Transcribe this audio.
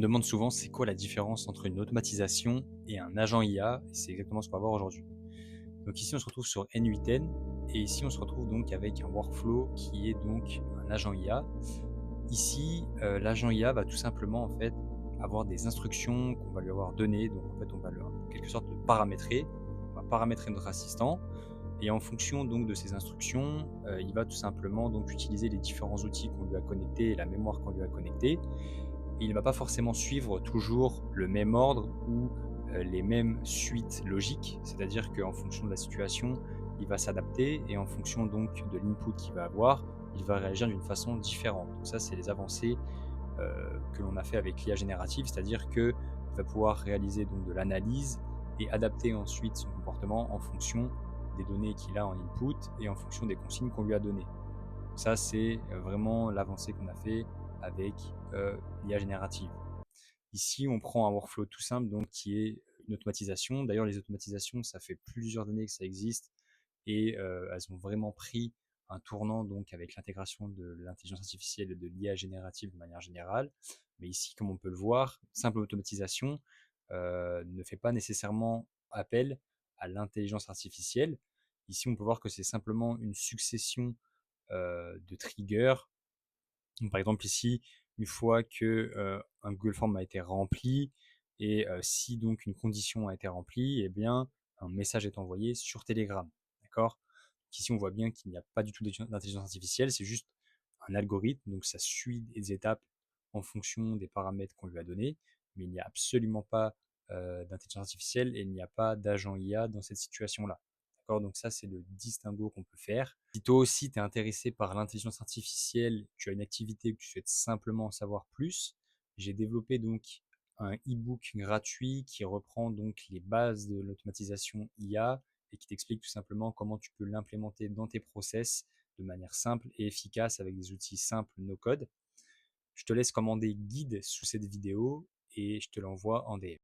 demande souvent c'est quoi la différence entre une automatisation et un agent IA, et c'est exactement ce qu'on va voir aujourd'hui. Donc ici on se retrouve sur N8N, et ici on se retrouve donc avec un workflow qui est donc un agent IA. Ici, l'agent IA va tout simplement en fait avoir des instructions qu'on va lui avoir données, donc en fait on va en quelque sorte le paramétrer, on va paramétrer notre assistant, et en fonction donc de ces instructions, il va tout simplement donc utiliser les différents outils qu'on lui a connectés et la mémoire qu'on lui a connectée. Il ne va pas forcément suivre toujours le même ordre ou les mêmes suites logiques, c'est-à-dire qu'en fonction de la situation, il va s'adapter, et en fonction donc de l'input qu'il va avoir, il va réagir d'une façon différente. Donc ça, c'est les avancées que l'on a fait avec l'IA générative, c'est-à-dire qu'il va pouvoir réaliser donc de l'analyse et adapter ensuite son comportement en fonction des données qu'il a en input et en fonction des consignes qu'on lui a données. Ça, c'est vraiment l'avancée qu'on a fait avec l'IA générative. Ici, on prend un workflow tout simple, donc qui est une automatisation. D'ailleurs, les automatisations, ça fait plusieurs années que ça existe, et elles ont vraiment pris un tournant donc avec l'intégration de l'intelligence artificielle et de l'IA générative de manière générale. Mais ici, comme on peut le voir, simple automatisation ne fait pas nécessairement appel à l'intelligence artificielle. Ici, on peut voir que c'est simplement une succession de triggers. Donc, par exemple ici, une fois que un Google Form a été rempli, et si donc une condition a été remplie, eh bien un message est envoyé sur Telegram. D'accord? Ici, on voit bien qu'il n'y a pas du tout d'intelligence artificielle, c'est juste un algorithme, donc ça suit des étapes en fonction des paramètres qu'on lui a donnés, mais il n'y a absolument pas d'intelligence artificielle, et il n'y a pas d'agent IA dans cette situation-là. D'accord? Donc ça, c'est le distinguo qu'on peut faire. Si toi aussi tu es intéressé par l'intelligence artificielle, tu as une activité que tu souhaites simplement en savoir plus, j'ai développé donc un e-book gratuit qui reprend donc les bases de l'automatisation IA et qui t'explique tout simplement comment tu peux l'implémenter dans tes process de manière simple et efficace avec des outils simples no code. Je te laisse commander guide sous cette vidéo et je te l'envoie en DM.